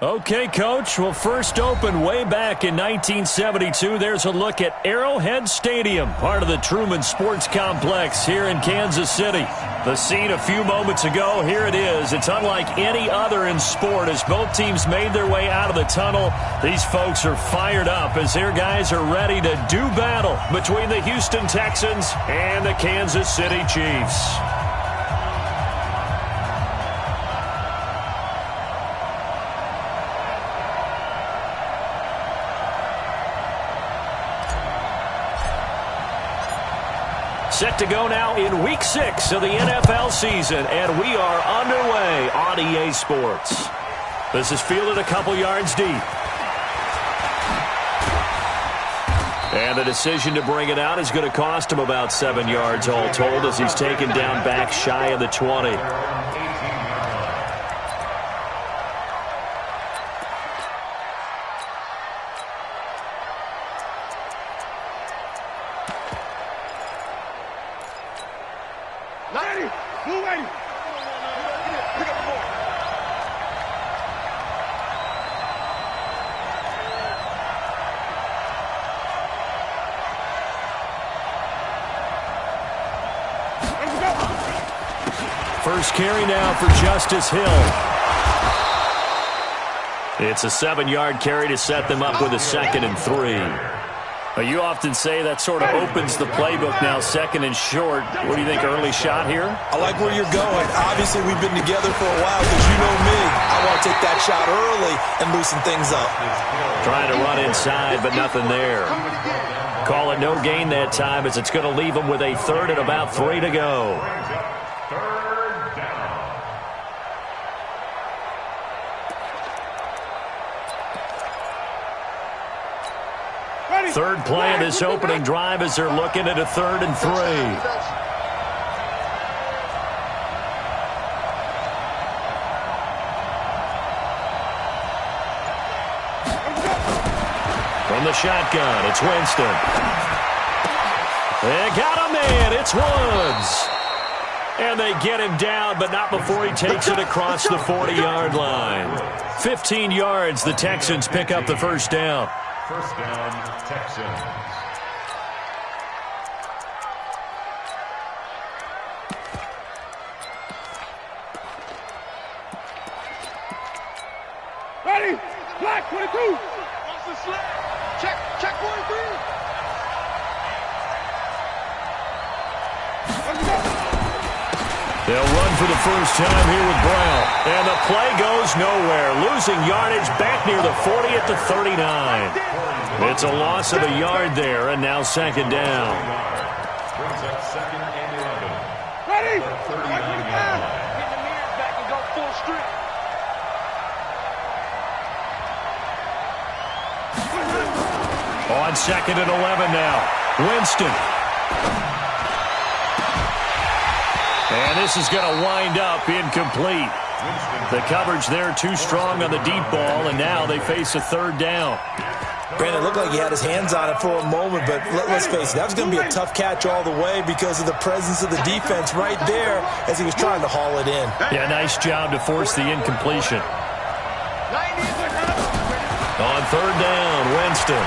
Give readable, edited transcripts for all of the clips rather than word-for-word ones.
Okay, Coach. Well, first opened way back in 1972. There's a look at Arrowhead Stadium, part of the Truman Sports Complex here in Kansas City. The scene a few moments ago, here it is. It's unlike any other in sport as both teams made their way out of the tunnel. These folks are fired up as their guys are ready to do battle between the Houston Texans and the Kansas City Chiefs. Set to go now in Week 6 of the NFL season, and we are underway on EA Sports. This is fielded a couple yards deep. And the decision to bring it out is going to cost him about 7 yards all told as he's taken down back shy of the 20. First carry now for Justice Hill. It's a 7-yard carry to set them up with a 2nd and 3. Well, you often say that sort of opens the playbook now, 2nd and short. What do you think, early shot here? I like where you're going. Obviously, we've been together for a while because you know me. I want to take that shot early and loosen things up. Trying to run inside, but nothing there. Call it no gain that time as it's going to leave them with a 3rd and about 3 to go. Third play of this opening drive as they're looking at a 3rd and 3. From the shotgun, it's Winston. They got a man, it's Woods. And they get him down, but not before he takes it across the 40-yard line. 15 yards, the Texans pick up the first down. First down, Texans. Ready? Black 22. What's the slip? Check 43. Let's go. They'll run for the first time here with Brown. And the play goes nowhere. Losing yardage back near the 40 at the 39. It's a loss of a yard there, and now 2nd down. Brings up 2nd and 11. Ready? 39 Get the mirrors back and go full strip. On 2nd and 11 now. Winston. And this is going to wind up incomplete. The coverage there too strong on the deep ball, and now they face a 3rd down. Brandon, it looked like he had his hands on it for a moment, but let's face it, that was going to be a tough catch all the way because of the presence of the defense right there as he was trying to haul it in. Yeah, nice job to force the incompletion. On 3rd down, Winston.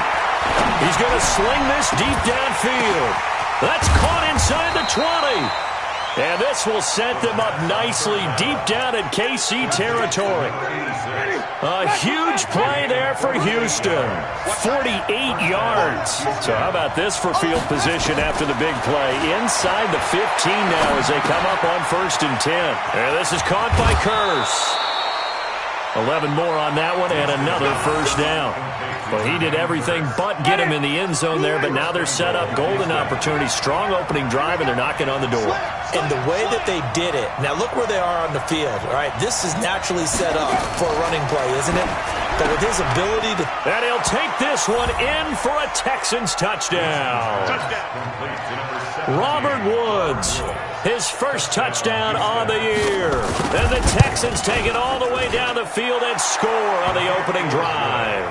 He's going to sling this deep downfield. That's caught inside the 20. And this will set them up nicely deep down in KC territory. A huge play there for Houston. 48 yards. So how about this for field position after the big play? Inside the 15 now as they come up on 1st and 10. And this is caught by Curse. 11 more on that one and another first down. Well, he did everything but get him in the end zone there, but now they're set up. Golden opportunity, strong opening drive, and they're knocking on the door. And the way that they did it, now look where they are on the field. All right, this is naturally set up for a running play, isn't it? But with his ability to... And he'll take this one in for a Texans touchdown. Robert Woods, his first touchdown on the year. And the Texans take it all the way down the field and score on the opening drive.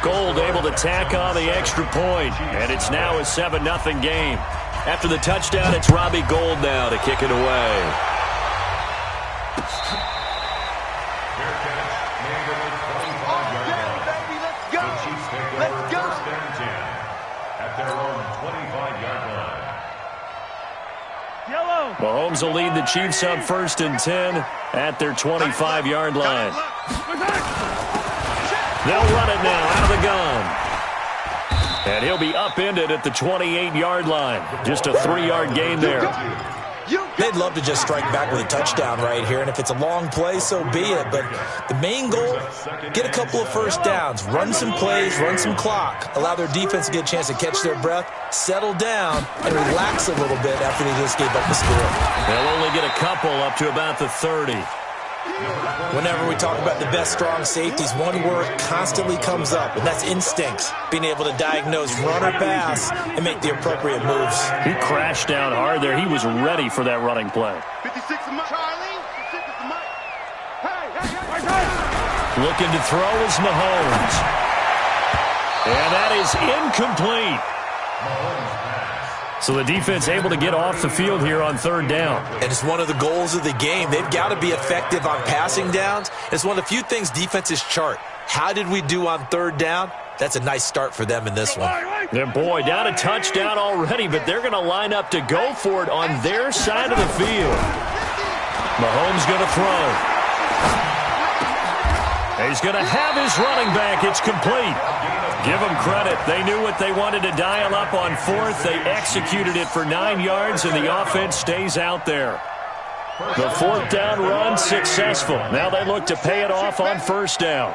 Gold able to tack on the extra point, and it's now a 7-0 game. After the touchdown, it's Robbie Gould now to kick it away. Baby, let's go. The Chiefs take over Let's go. first and 10 at their own 25-yard line. Yellow. Mahomes will lead the Chiefs up first and 10 at their 25-yard line. They'll run it now out of the gun. And he'll be upended at the 28-yard line. Just a 3-yard gain there. They'd love to just strike back with a touchdown right here, and if it's a long play, so be it. But the main goal, get a couple of first downs, run some plays, run some clock, allow their defense to get a chance to catch their breath, settle down, and relax a little bit after they just gave up the score. They'll only get a couple up to about the 30. Whenever we talk about the best strong safeties, one word constantly comes up, and that's instincts. Being able to diagnose run or pass and make the appropriate moves. He crashed down hard there. He was ready for that running play. 56 is Mike. Charlie. 56 is Mike. Hey. Looking to throw is Mahomes. And that is incomplete. So the defense able to get off the field here on third down. And it's one of the goals of the game. They've got to be effective on passing downs. It's one of the few things defenses chart. How did we do on third down? That's a nice start for them in this one. And boy, down a touchdown already, but they're going to line up to go for it on their side of the field. Mahomes going to throw. He's going to have his running back. It's complete. Give them credit. They knew what they wanted to dial up on fourth. They executed it for 9 yards, and the offense stays out there. The fourth down run successful. Now they look to pay it off on first down.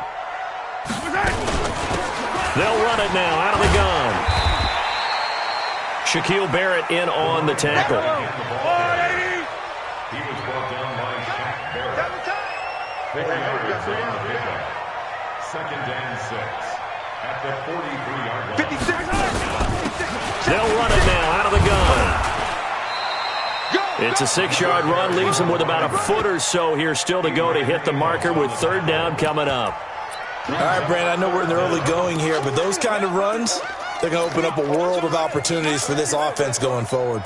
They'll run it now out of the gun. Shaquille Barrett in on the tackle. He was brought down by Shaq Barrett. 4 yards on the pickup. Second and 6 at the 43-yard line. 56. They'll run it now out of the gun. It's a 6-yard run. Leaves them with about a foot or so here still to go to hit the marker with third down coming up. All right, Brandon, I know we're in the early going here, but those kind of runs, they're going to open up a world of opportunities for this offense going forward.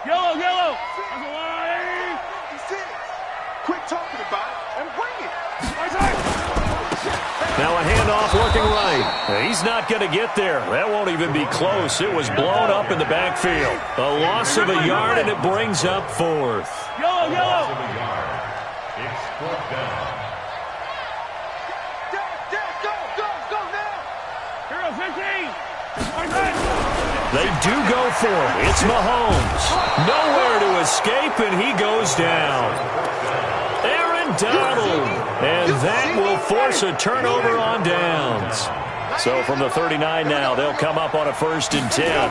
Yellow. Quit talking about it and bring it. Now a handoff looking right. He's not going to get there. That won't even be close. It was blown up in the backfield. A loss of a yard, and it brings up fourth. Loss of a yard. It's fourth down. Go now. Hero 15. They do go for it. It's Mahomes. Nowhere to escape, and he goes down. Aaron Donald. And that will force a turnover on downs. So from the 39 now, they'll come up on a first and 10.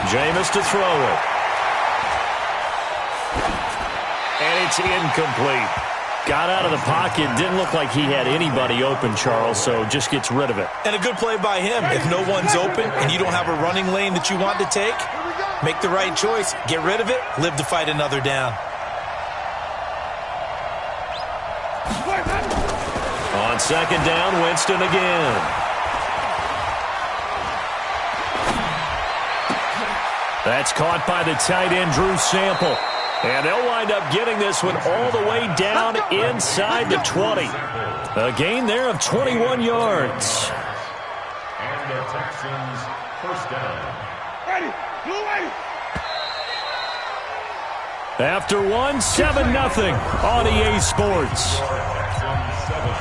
Jameis to throw it. And it's incomplete. Got out of the pocket. Didn't look like he had anybody open, Charles, so just gets rid of it. And a good play by him. If no one's open and you don't have a running lane that you want to take, make the right choice. Get rid of it. Live to fight another down. On second down, Winston again. That's caught by the tight end, Drew Sample. And they'll wind up getting this one all the way down inside the 20. A gain there of 21 yards. And the Texans first down. Ready. Blue ready. After one, 7-0 on EA Sports. Texans 7,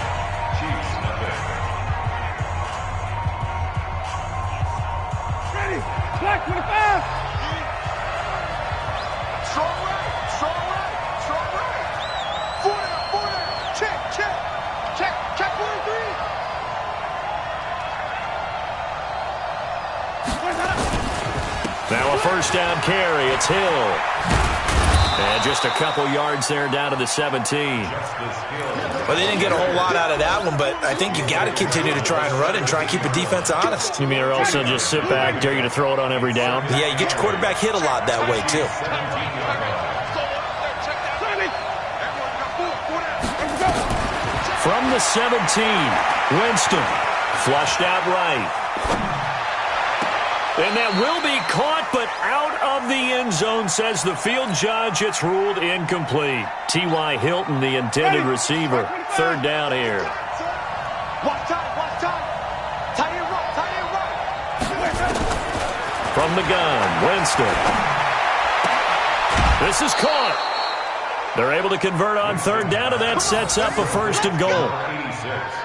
Chiefs nothing. Ready. Black 25. Strong right. Four down. Check. Check 43. Now a first down carry. It's Hill. And just a couple yards there down to the 17. Well, they didn't get a whole lot out of that one, but I think you got to continue to try and run and try and keep a defense honest. You mean or else they'll just sit back, dare you to throw it on every down? Yeah, you get your quarterback hit a lot that way, too. From the 17, Winston flushed out right. And that will be caught, but out of the end zone, says the field judge. It's ruled incomplete. T.Y. Hilton, the intended receiver. Third down here. Watch time. Tie it right. From the gun, Winston. This is caught. They're able to convert on third down, and that sets up a first and goal.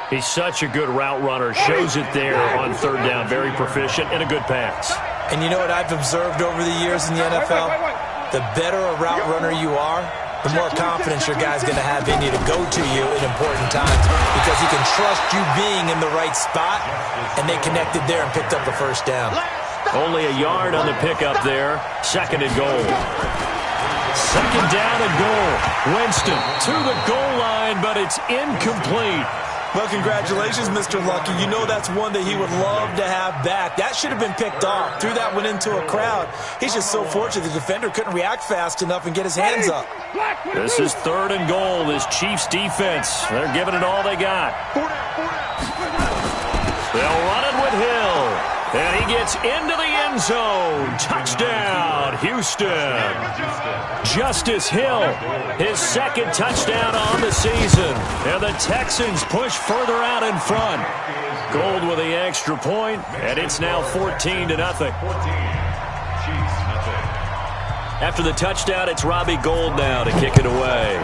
He's such a good route runner. Shows it there on third down. Very proficient and a good pass. And you know what I've observed over the years in the NFL? The better a route runner you are, the more confidence your guy's going to have in you to go to you in important times because he can trust you being in the right spot, and they connected there and picked up a first down. Only a yard on the pickup there. Second and goal. Second down and goal. Winston to the goal line, but it's incomplete. Well, congratulations, Mr. Lucky. You know that's one that he would love to have back. That should have been picked off. Threw that one into a crowd. He's just so fortunate the defender couldn't react fast enough and get his hands up. This is third and goal. This Chiefs defense, they're giving it all they got. They'll run it with Hill. And he gets into the end zone. Touchdown, Houston. Justice Hill, his second touchdown on the season. And the Texans push further out in front. Gold with the extra point, and it's now 14-0. After the touchdown, it's Robbie Gould now to kick it away.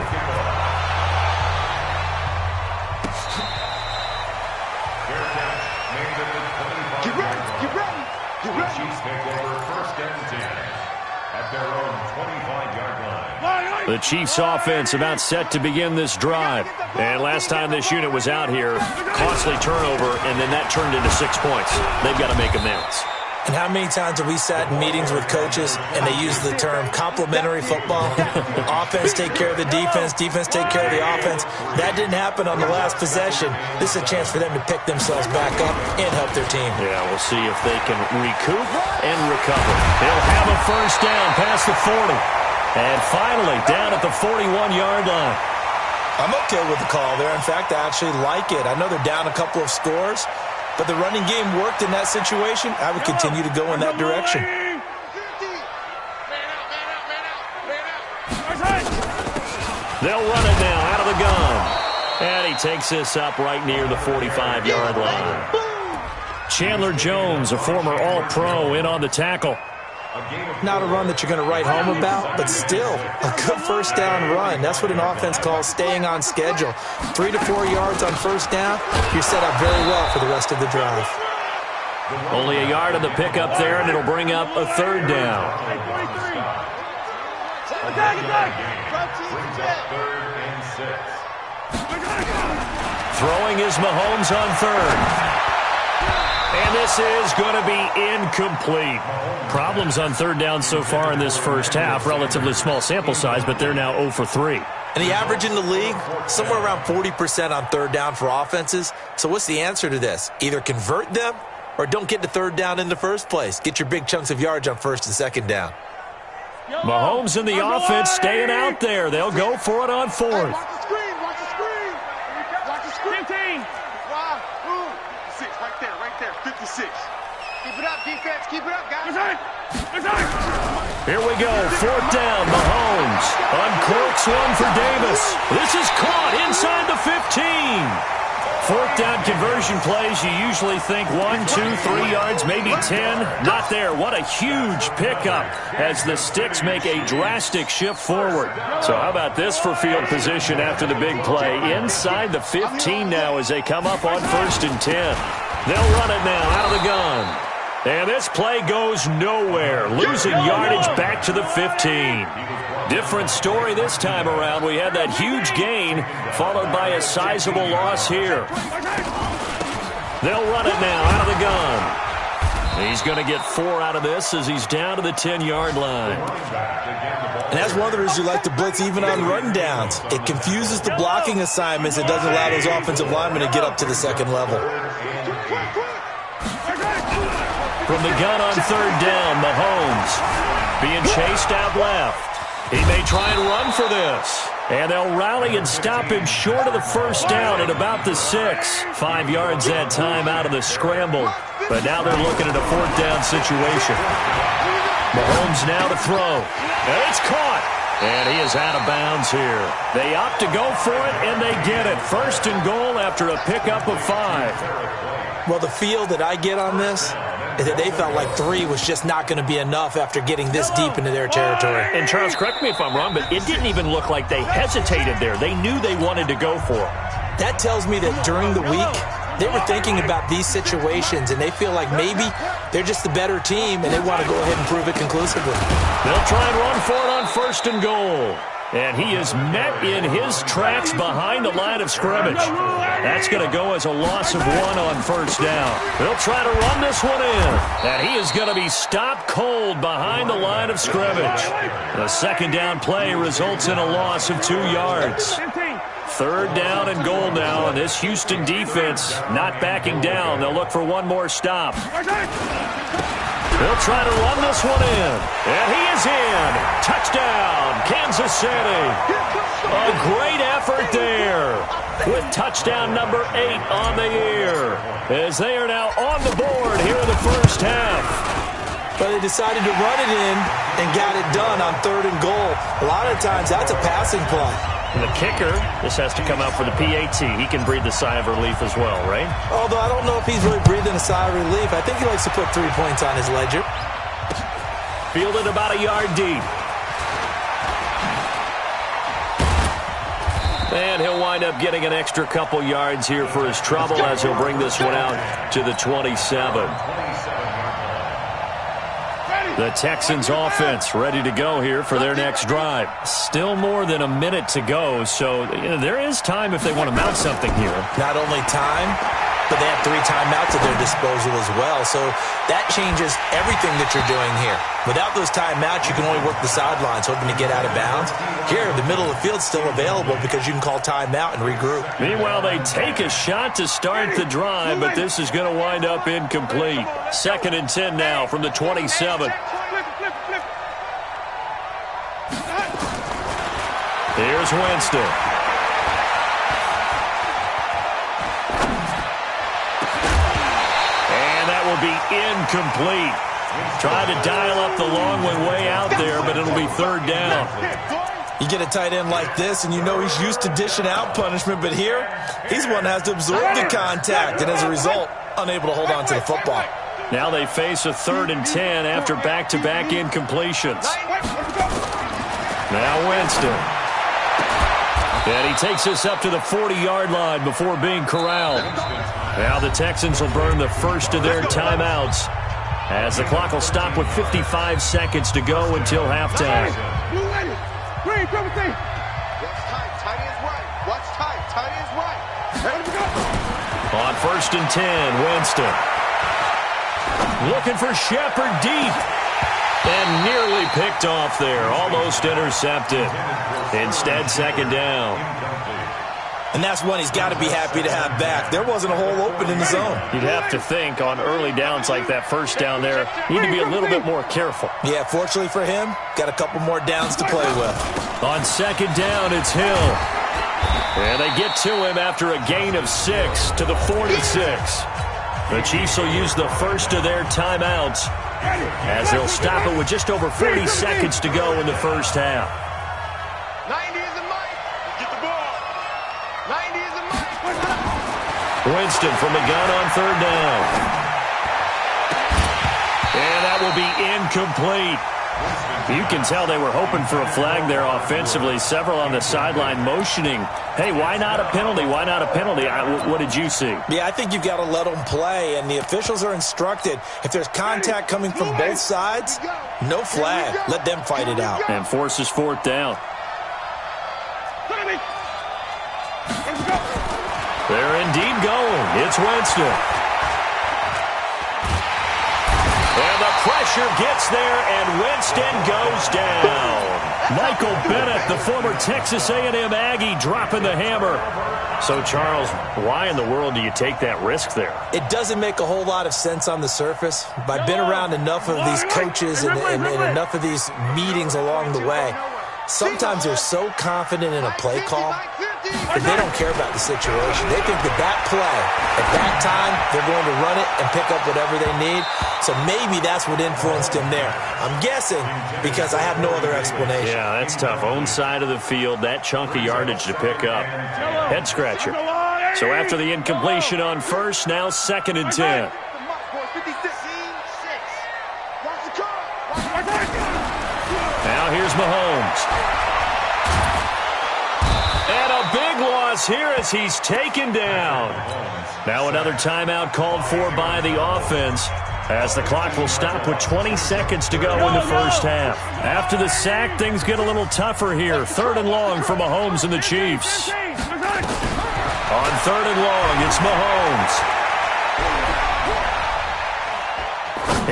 The Chiefs offense about set to begin this drive. And last time this unit was out here, costly turnover, and then that turned into 6 points. They've got to make amends. And how many times have we sat in meetings with coaches and they use the term complementary football? Offense take care of the defense, defense take care of the offense. That didn't happen on the last possession. This is a chance for them to pick themselves back up and help their team. Yeah, we'll see if they can recoup and recover. They'll have a first down past the 40. And finally, down at the 41-yard line. I'm okay with the call there. In fact, I actually like it. I know they're down a couple of scores, but the running game worked in that situation. I would continue to go in that direction. They'll run it now out of the gun. And he takes this up right near the 45-yard line. Chandler Jones, a former All-Pro, in on the tackle. Not a run that you're going to write home about, but still a good first down run. That's what an offense calls staying on schedule. 3 to 4 yards on first down, you're set up very well for the rest of the drive. Only a yard on the pickup there, and it'll bring up a third down. Throwing is Mahomes on third. And this is going to be incomplete. Problems on third down so far in this first half. Relatively small sample size, but they're now 0 for 3. And the average in the league, somewhere around 40% on third down for offenses. So what's the answer to this? Either convert them or don't get to third down in the first place. Get your big chunks of yards on first and second down. Mahomes and the offense staying out there. They'll go for it on fourth. Watch the screen. Watch the screen. Watch the screen. 15. Wow. 6 right there. 56. Keep it up, defense. Keep it up, guys. Here we go. Fourth down. Mahomes uncorks one for Davis. This is caught inside the 15. Fourth down conversion plays, you usually think 1, 2, 3 yards, maybe 10. Not there. What a huge pickup as the Sticks make a drastic shift forward. So how about this for field position after the big play? Inside the 15 now as they come up on 1st and 10. They'll run it now out of the gun. And this play goes nowhere, losing yardage back to the 15. Different story this time around. We had that huge gain, followed by a sizable loss here. They'll run it now out of the gun. He's going to get 4 out of this as he's down to the 10-yard line. And that's one of the reasons you like to blitz even on run downs. It confuses the blocking assignments. It doesn't allow those offensive linemen to get up to the second level. From the gun on third down, Mahomes being chased out left. He may try and run for this. And they'll rally and stop him short of the first down at about the 6. 5 yards that time out of the scramble. But now they're looking at a 4th down situation. Mahomes now to throw. And it's caught. And he is out of bounds here. They opt to go for it, and they get it. 1st and goal after a pickup of 5. Well, the feel that I get on this is that they felt like 3 was just not going to be enough after getting this deep into their territory. And, Charles, correct me if I'm wrong, but it didn't even look like they hesitated there. They knew they wanted to go for it. That tells me that during the week, they were thinking about these situations, and they feel like maybe they're just the better team, and they want to go ahead and prove it conclusively. They'll try and run for it on 1st and goal. And he is met in his tracks behind the line of scrimmage. That's going to go as a loss of 1 on 1st down. They'll try to run this one in. And he is going to be stopped cold behind the line of scrimmage. The 2nd down play results in a loss of 2 yards. 3rd down and goal now, and this Houston defense not backing down. They'll look for one more stop. They'll try to run this one in. And he is in. Touchdown, Kansas City. A great effort there with touchdown number 8 on the year as they are now on the board here in the first half. But they decided to run it in and got it done on 3rd and goal. A lot of times that's a passing play. And the kicker, this has to come out for the PAT. He can breathe the sigh of relief as well, right? Although I don't know if he's really breathing a sigh of relief. I think he likes to put 3 points on his ledger. Fielded about a yard deep. And he'll wind up getting an extra couple yards here for his trouble as he'll bring this one out to the 27. The Texans offense ready to go here for their next drive. Still more than a minute to go, so there is time if they want to mount something here. Not only time, but they have 3 timeouts at their disposal as well, so that changes everything that you're doing here. Without those timeouts, you can only work the sidelines hoping to get out of bounds. Here, the middle of the field's still available because you can call timeout and regroup. Meanwhile, they take a shot to start the drive, but this is going to wind up incomplete. 2nd and 10 now from the 27. Here's Winston. And that will be incomplete. Trying to dial up the long way out there, but it'll be 3rd down. You get a tight end like this, and you know he's used to dishing out punishment, but here, he's the one that has to absorb the contact, and as a result, unable to hold on to the football. Now they face a 3rd and 10 after back-to-back incompletions. Now Winston. And he takes us up to the 40-yard line before being corralled. Now the Texans will burn the first of their timeouts as the clock will stop with 55 seconds to go until halftime. Watch tight, tight is right. Watch tight, tight is right. On 1st and 10, Winston. Looking for Shepard deep. And nearly picked off there. Almost intercepted. Instead, 2nd down. And that's one he's got to be happy to have back. There wasn't a hole open in the zone. You'd have to think on early downs like that 1st down there, you need to be a little bit more careful. Yeah, fortunately for him, got a couple more downs to play with. On 2nd down, it's Hill. And they get to him after a gain of 6 to the 46. The Chiefs will use the first of their timeouts as they'll stop it with just over 40 seconds to go in the first half. 90 is the mic. Get the ball. 90 is the mic. Winston from the gun on 3rd down. And that will be incomplete. You can tell they were hoping for a flag there offensively. Several on the sideline motioning, hey, why not a penalty? Why not a penalty? What did you see? Yeah, I think you've got to let them play, and the officials are instructed. If there's contact coming from both sides, no flag. Let them fight it out. And forces 4th down. They're indeed going. It's Winston. And the pressure gets there, and Winston goes down. Michael Bennett, the former Texas A&M Aggie, dropping the hammer. So, Charles, why in the world do you take that risk there? It doesn't make a whole lot of sense on the surface. I've been around enough of these coaches and enough of these meetings along the way. Sometimes they're so confident in a play call that they don't care about the situation. They think that play, at that time, they're going to run it and pick up whatever they need. So maybe that's what influenced him there. I'm guessing because I have no other explanation. Yeah, that's tough. Own side of the field, that chunk of yardage to pick up. Head scratcher. So after the incompletion on first, now 2nd and 10. Now here's Mahomes. And a big loss here as he's taken down. Now another timeout called for by the offense, as the clock will stop with 20 seconds to go in the first half. After the sack, things get a little tougher here. 3rd and long for Mahomes and the Chiefs. On 3rd and long, it's Mahomes.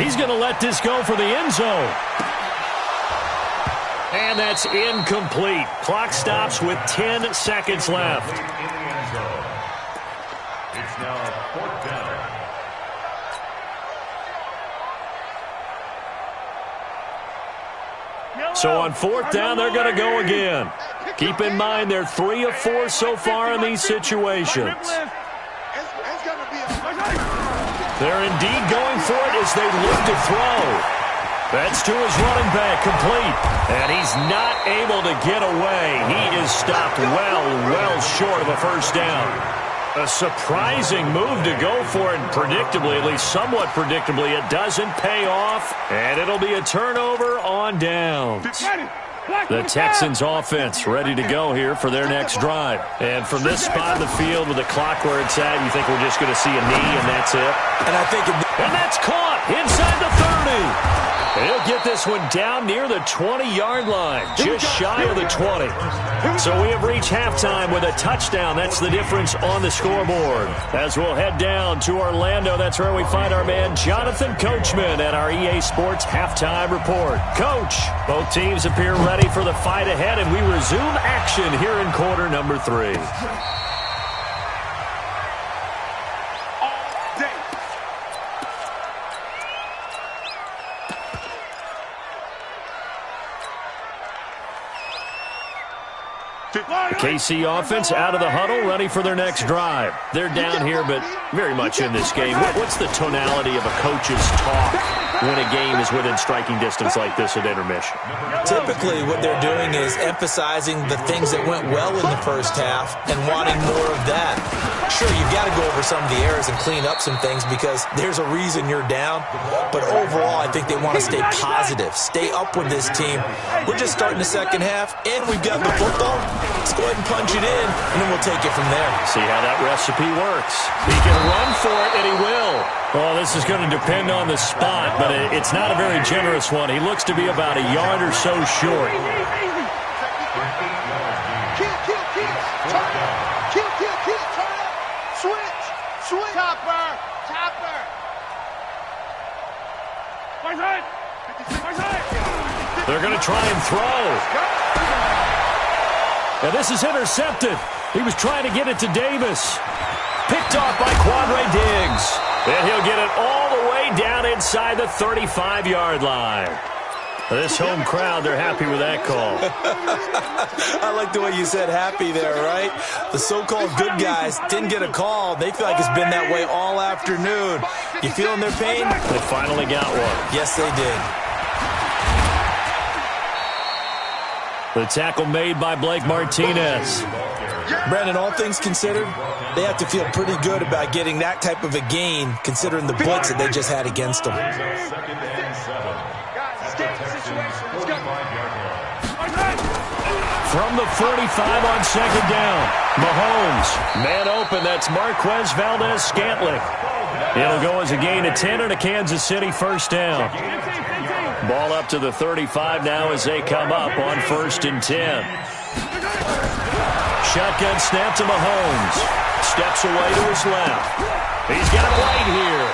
He's going to let this go for the end zone. And that's incomplete. Clock stops with 10 seconds left. It's now 4th down. So on 4th down, they're going to go again. Keep in mind, they're 3 of 4 so far in these situations. They're indeed going for it as they look to throw. That's to his running back, complete. And he's not able to get away. He is stopped well short of a first down. A surprising move to go for it, and predictably, at least somewhat predictably, it doesn't pay off. And it'll be a turnover on downs. The Texans offense ready to go here for their next drive. And from this spot in the field with the clock where it's at, you think we're just going to see a knee and that's it? And that's caught inside the 30. He'll get this one down near the 20-yard line, just shy of the 20. So we have reached halftime with a touchdown. That's the difference on the scoreboard. As we'll head down to Orlando, that's where we find our man Jonathan Coachman at our EA Sports Halftime Report. Coach, both teams appear ready for the fight ahead, and we resume action here in quarter number 3. KC offense out of the huddle, ready for their next drive. They're down here, but very much in this game. What's the tonality of a coach's talk when a game is within striking distance like this at intermission? Typically, what they're doing is emphasizing the things that went well in the first half and wanting more of that. Sure, you've got to go over some of the errors and clean up some things because there's a reason you're down. But overall, I think they want to stay positive, stay up with this team. We're just starting the second half, and we've got the football. Let's go ahead and punch it in, and then we'll take it from there. See how that recipe works. He can run for it, and he will. Well, this is going to depend on the spot, but it's not a very generous one. He looks to be about a yard or so short. Switch. Chopper. They're going to try and throw. Now this is intercepted. He was trying to get it to Davis. Picked off by Quandre Diggs. And he'll get it all the way down inside the 35-yard line. This home crowd, they're happy with that call. I like the way you said happy there, right? The so-called good guys didn't get a call. They feel like it's been that way all afternoon. You feeling their pain? They finally got one. Yes, they did. The tackle made by Blake Martinez. Brandon, all things considered, they have to feel pretty good about getting that type of a gain considering the blitz that they just had against them. From the 45 on second down, Mahomes. Man open, that's Marquez Valdez-Scantling. It'll go as a gain of 10 and a Kansas City first down. Ball up to the 35 now as they come up on 1st and 10. Shotgun snap to Mahomes. Steps away to his left. He's got it right here.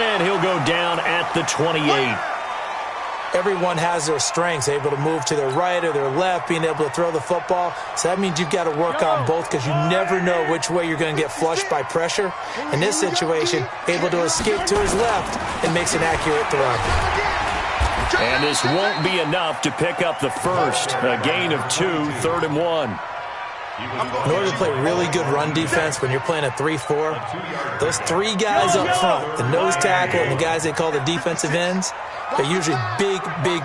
And he'll go down at the 28. Everyone has their strengths, able to move to their right or their left, being able to throw the football. So that means you've got to work on both because you never know which way you're going to get flushed by pressure. In this situation, able to escape to his left and makes an accurate throw. And this won't be enough to pick up the first. A gain of 2, 3rd and 1. In order to play really good run defense when you're playing a 3-4, those 3 guys up front, the nose tackle and the guys they call the defensive ends, they're usually big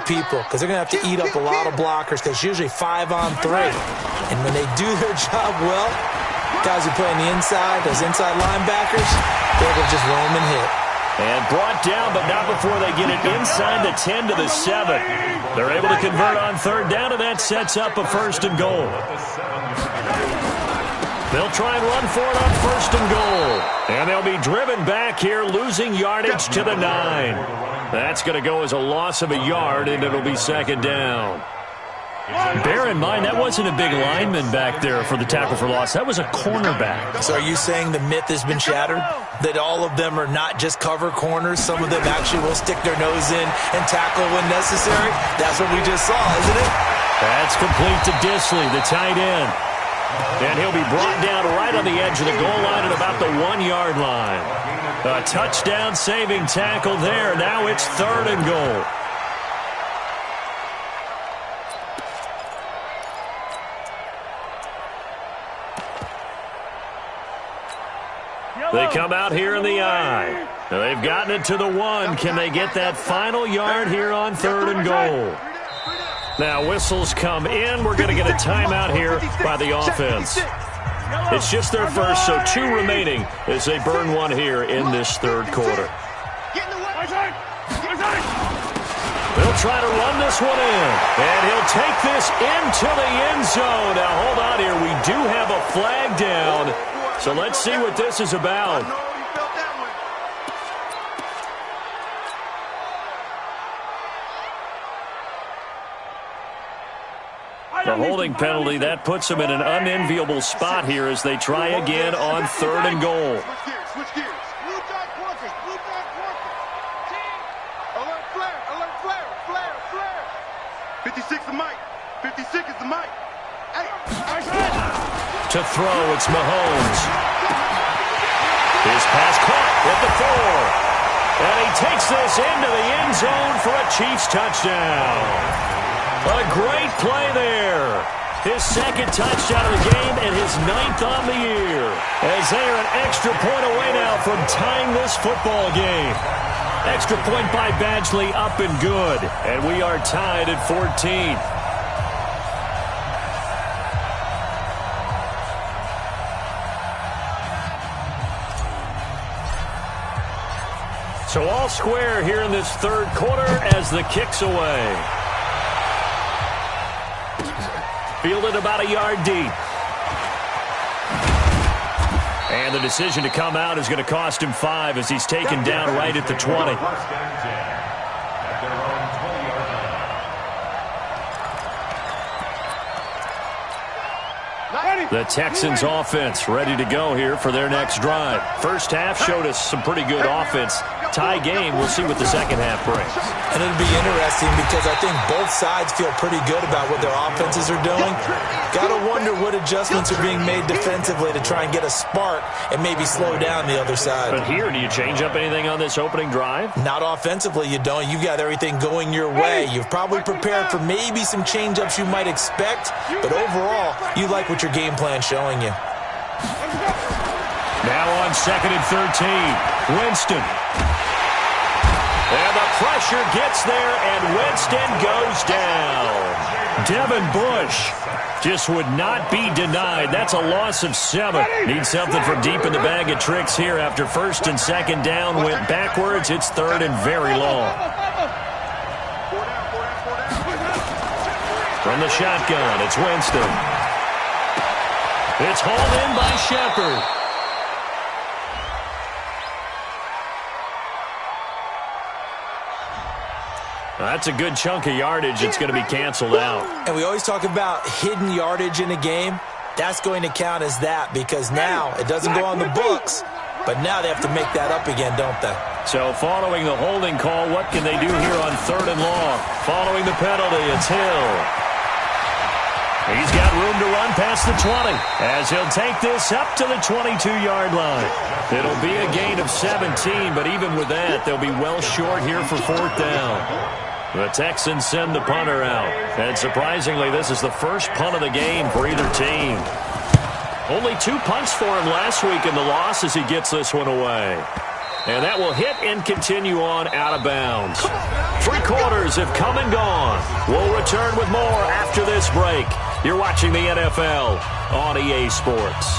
people because they're going to have to eat up a lot of blockers because it's usually 5-on-3. And when they do their job well, guys who play on the inside, those inside linebackers, they're able to just roam and hit. And brought down, but not before they get it inside the 10 to the 7. They're able to convert on 3rd down, and that sets up a 1st and goal. They'll try and run for it on 1st and goal. And they'll be driven back here, losing yardage to the 9. That's going to go as a loss of a yard, and it'll be 2nd down. Bear in mind, that wasn't a big lineman back there for the tackle for loss. That was a cornerback. So are you saying the myth has been shattered? That all of them are not just cover corners? Some of them actually will stick their nose in and tackle when necessary? That's what we just saw, isn't it? That's complete to Disley, the tight end. And he'll be brought down right on the edge of the goal line at about the 1-yard line. A touchdown-saving tackle there. Now it's 3rd and goal. They come out here in the I. They've gotten it to the 1. Can they get that final yard here on 3rd and goal? Now whistles come in. We're going to get a timeout here by the offense. It's just their first, so 2 remaining as they burn 1 here in this 3rd quarter. They'll try to run this one in, and he'll take this into the end zone. Now hold on here. We do have a flag down. So let's see what this is about. The holding penalty, that puts them in an unenviable spot here as they try again on 3rd and goal. Switch gears. Blue dot working. Blue dot working. Alert flare. Alert flare. Flare. 56 is the mic. 56 is the mic. Hey. To throw, it's Mahomes. His pass caught at the 4. And he takes this into the end zone for a Chiefs touchdown. A great play there. His 2nd touchdown of the game and his 9th on the year. As they are an extra point away now from tying this football game. Extra point by Badgley up and good. And we are tied at 14. So all square here in this 3rd quarter as the kick's away. Fielded about a yard deep. And the decision to come out is going to cost him 5 as he's taken down right at the 20. The Texans offense ready to go here for their next drive. First half showed us some pretty good offense. Tie game, we'll see what the second half brings. And it'll be interesting because I think both sides feel pretty good about what their offenses are doing. Got to wonder what adjustments are being made defensively to try and get a spark and maybe slow down the other side. But here, do you change up anything on this opening drive? Not offensively, you don't. You've got everything going your way. You've probably prepared for maybe some change-ups you might expect, but overall, you like what your game plan's showing you. Now on 2nd and 13, Winston. And the pressure gets there, and Winston goes down. Devin Bush just would not be denied. That's a loss of 7. Needs something from deep in the bag of tricks here after 1st and 2nd down. Went backwards. It's 3rd and very long. From the shotgun, it's Winston. It's hauled in by Shepard. That's a good chunk of yardage. It's going to be canceled out. And we always talk about hidden yardage in a game. That's going to count as that because now it doesn't go on the books, but now they have to make that up again, don't they? So following the holding call, what can they do here on 3rd and long? Following the penalty, it's Hill. He's got room to run past the 20 as he'll take this up to the 22-yard line. It'll be a gain of 17, but even with that, they'll be well short here for 4th down. The Texans send the punter out. And surprisingly, this is the first punt of the game for either team. Only 2 punts for him last week in the loss as he gets this one away. And that will hit and continue on out of bounds. 3 quarters have come and gone. We'll return with more after this break. You're watching the NFL on EA Sports.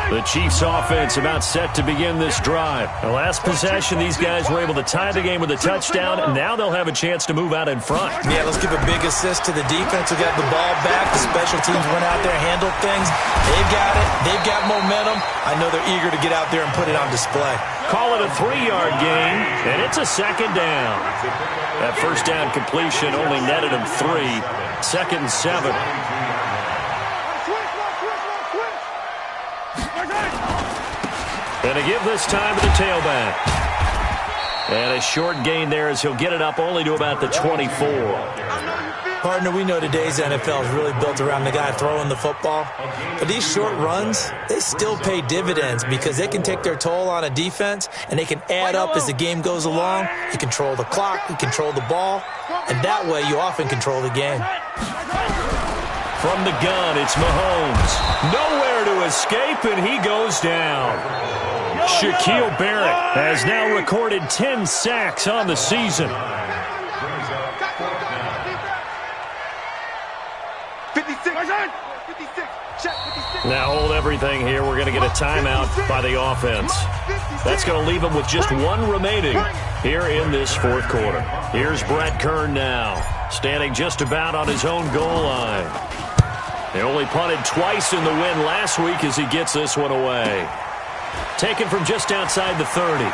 The Chiefs offense about set to begin this drive. The last possession, these guys were able to tie the game with a touchdown, and now they'll have a chance to move out in front. Yeah, let's give a big assist to the defense who got the ball back. The special teams went out there, handled things. They've got it. They've got momentum. I know they're eager to get out there and put it on display. Call it a 3-yard gain, and it's a second down. That first down completion only netted him 3. 2nd and 7. And to give this time to the tailback. And a short gain there as he'll get it up only to about the 24. Partner, we know today's NFL is really built around the guy throwing the football. But these short runs, they still pay dividends because they can take their toll on a defense, and they can add up as the game goes along. You control the clock, you control the ball, and that way you often control the game. From the gun, it's Mahomes. Nowhere to escape, and he goes down. Shaquille Barrett has now recorded 10 sacks on the season. 56. Now hold everything here. We're going to get a timeout by the offense. That's going to leave them with just 1 remaining here in this 4th quarter. Here's Brett Kern now, standing just about on his own goal line. They only punted twice in the win last week as he gets this one away. Taken from just outside the 30.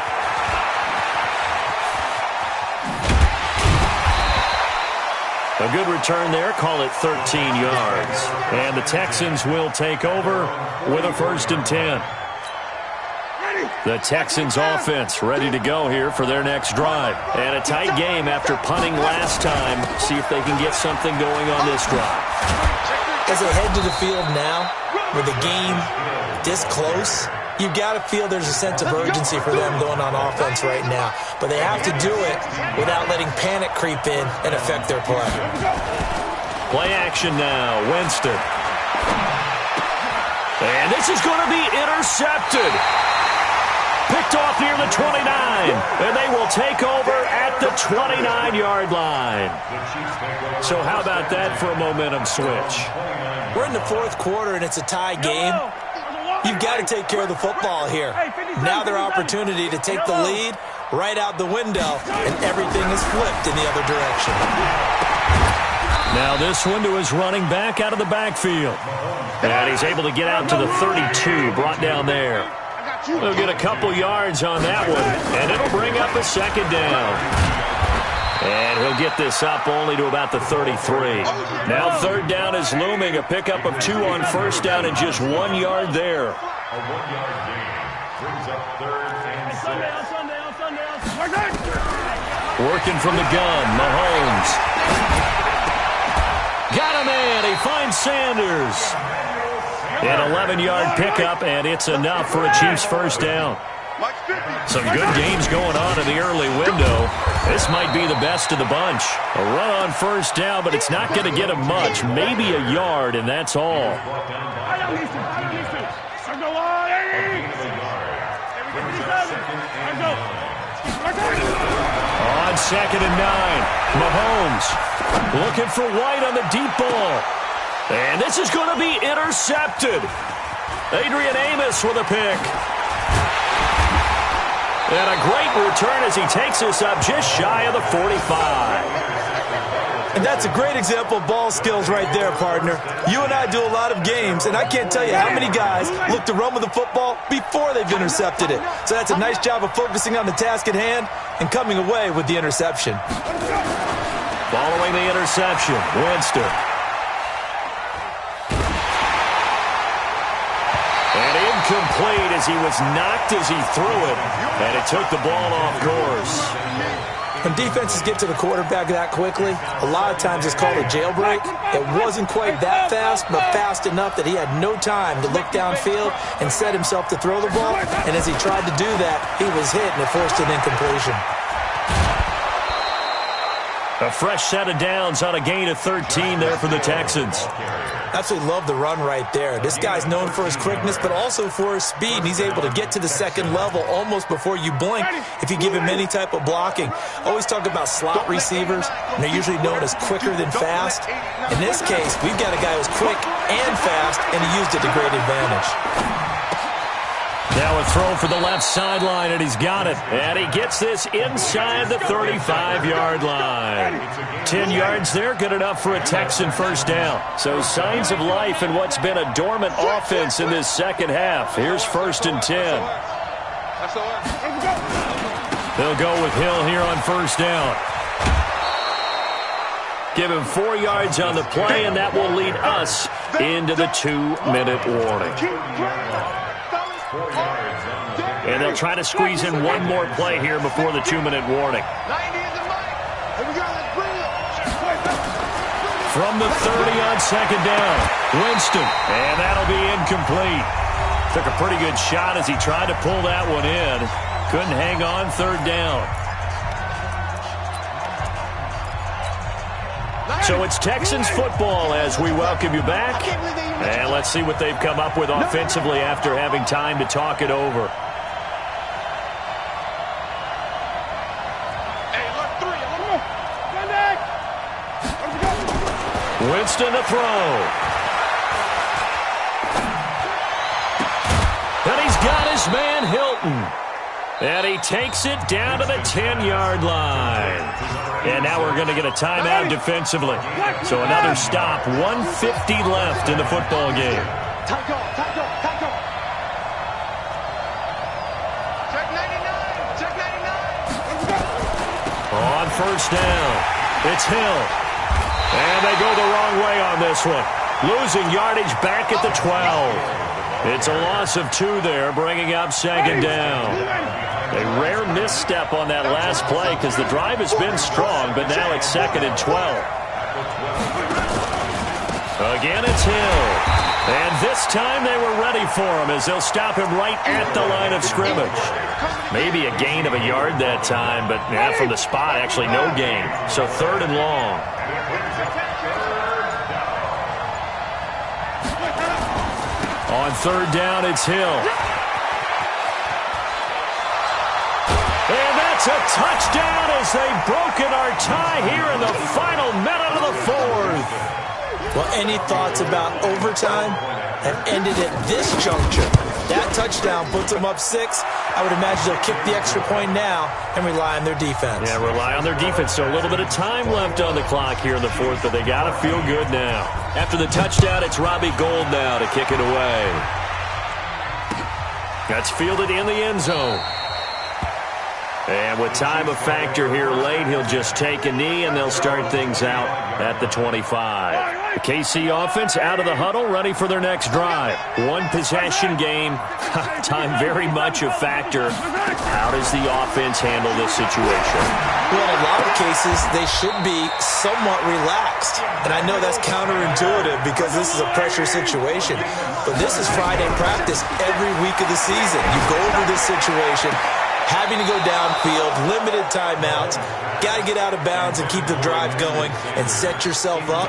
A good return there. Call it 13 yards. And the Texans will take over with a 1st and 10. The Texans offense ready to go here for their next drive. And a tight game after punting last time. See if they can get something going on this drive. As they head to the field now, with the game this close, you've got to feel there's a sense of urgency for them going on offense right now. But they have to do it without letting panic creep in and affect their play. Play action now. Winston. And this is going to be intercepted. Picked off near the 29. And they will take over at the 29-yard line. So how about that for a momentum switch? We're in the 4th quarter, and it's a tie game. You've got to take care of the football here. Now their opportunity to take the lead right out the window, and everything is flipped in the other direction. Now this one to his running back out of the backfield. And he's able to get out to the 32, brought down there. He'll get a couple yards on that one, and it'll bring up a 2nd down. And he'll get this up only to about the 33. Now 3rd down is looming. A pickup of 2 on 1st down and just 1 yard there. A 1-yard gain brings up 3rd and 6. Working from the gun, Mahomes. Got a man. He finds Sanders. An 11-yard pickup, and it's enough for a Chiefs 1st down. Some good games going on in the early window. This might be the best of the bunch. A run on 1st down, but it's not going to get him much. Maybe a yard, and that's all. On 2nd and 9, Mahomes looking for White on the deep ball. And this is going to be intercepted. Adrian Amos with a pick. And a great return as he takes us up just shy of the 45. And that's a great example of ball skills right there, partner. You and I do a lot of games, and I can't tell you how many guys look to run with the football before they've intercepted it. So that's a nice job of focusing on the task at hand and coming away with the interception. Following the interception, Winston. And incomplete as he was knocked as he threw it, and it took the ball off course. When defenses get to the quarterback that quickly, a lot of times it's called a jailbreak. It wasn't quite that fast, but fast enough that he had no time to look downfield and set himself to throw the ball. And as he tried to do that, he was hit, and it forced an incompletion. A fresh set of downs on a gain of 13 there for the Texans. Absolutely love the run right there. This guy's known for his quickness, but also for his speed. And he's able to get to the second level almost before you blink if you give him any type of blocking. Always talk about slot receivers, and they're usually known as quicker than fast. In this case, we've got a guy who's quick and fast, and he used it to great advantage. Now a throw for the left sideline, and he's got it. And he gets this inside the 35-yard line. 10 yards there, good enough for a Texan first down. So signs of life in what's been a dormant offense in this second half. Here's 1st and 10. They'll go with Hill here on first down. Give him 4 yards on the play, and that will lead us into the 2-minute warning. And they'll try to squeeze in one more play here before the 2-minute warning. From the 30 on second down, Winston, and that'll be incomplete. Took a pretty good shot as he tried to pull that one in. Couldn't hang on third down. So it's Texans football as we welcome you back. And let's see what they've come up with offensively after having time to talk it over. Winston to throw. And he's got his man Hilton. And he takes it down to the 10-yard line. And now we're going to get a timeout defensively. So another stop. 1:50 left in the football game. Check 99. Check 99. On first down, it's Hill. And they go the wrong way on this one. Losing yardage back at the 12. It's a loss of 2 there, bringing up second down. A rare misstep on that last play because the drive has been strong, but now it's 2nd and 12. Again, it's Hill. And this time they were ready for him as they'll stop him right at the line of scrimmage. Maybe a gain of a yard that time, but from the spot, actually no gain. So 3rd and long. On third down, it's Hill. And that's a touchdown as they've broken our tie here in the final minute of the 4th. Well, any thoughts about overtime have ended at this juncture. That touchdown puts them up 6. I would imagine they'll kick the extra point now and rely on their defense. Yeah, rely on their defense. So a little bit of time left on the clock here in the 4th, but they got to feel good now. After the touchdown, it's Robbie Gould now to kick it away. That's fielded in the end zone. And with time a factor here late, he'll just take a knee, and they'll start things out at the 25. The KC offense out of the huddle, ready for their next drive. One possession game. Time very much a factor. How does the offense handle this situation? Well, in a lot of cases, they should be somewhat relaxed. And I know that's counterintuitive because this is a pressure situation. But this is Friday practice every week of the season. You go over this situation, having to go downfield, limited timeouts, got to get out of bounds and keep the drive going and set yourself up.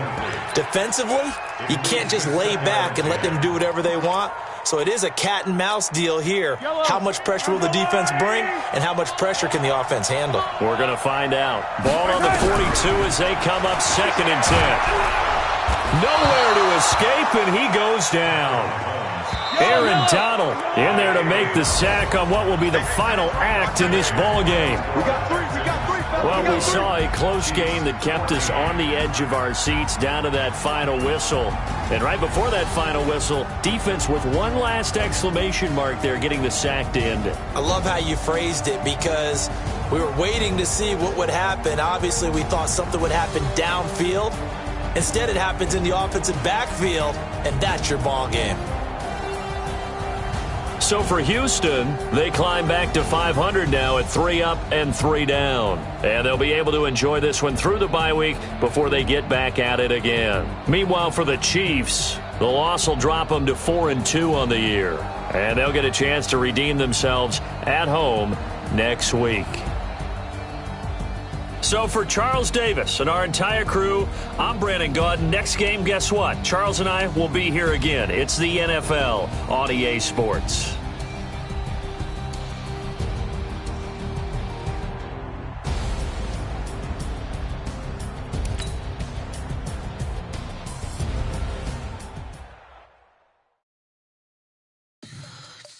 Defensively, you can't just lay back and let them do whatever they want. So it is a cat and mouse deal here. How much pressure will the defense bring, and how much pressure can the offense handle? We're going to find out. Ball on the 42 as they come up 2nd and 10. Nowhere to escape, and he goes down. Aaron Donald in there to make the sack on what will be the final act in this ball game. Well, we saw a close game that kept us on the edge of our seats down to that final whistle. And right before that final whistle, defense with one last exclamation mark there, getting the sack to end it. I love how you phrased it because we were waiting to see what would happen. Obviously, we thought something would happen downfield. Instead, it happens in the offensive backfield, and that's your ball game. So for Houston, they climb back to 500 now at 3 up and 3 down. And they'll be able to enjoy this one through the bye week before they get back at it again. Meanwhile, for the Chiefs, the loss will drop them to 4-2 on the year. And they'll get a chance to redeem themselves at home next week. So for Charles Davis and our entire crew, I'm Brandon Gaudin. Next game, guess what? Charles and I will be here again. It's the NFL on EA Sports.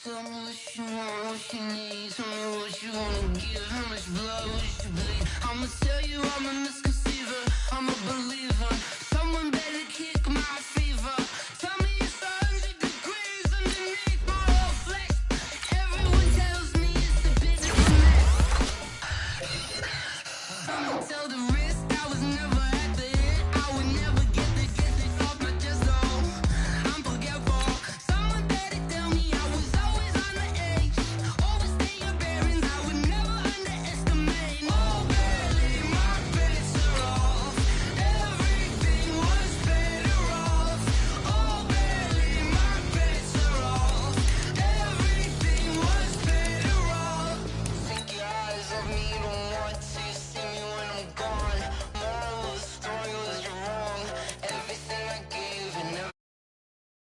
Tell me what you want, what you need. Tell me what you wanna give. How much blood would you bleed? I'ma tell you I'm a misconceiver. I'm a believer.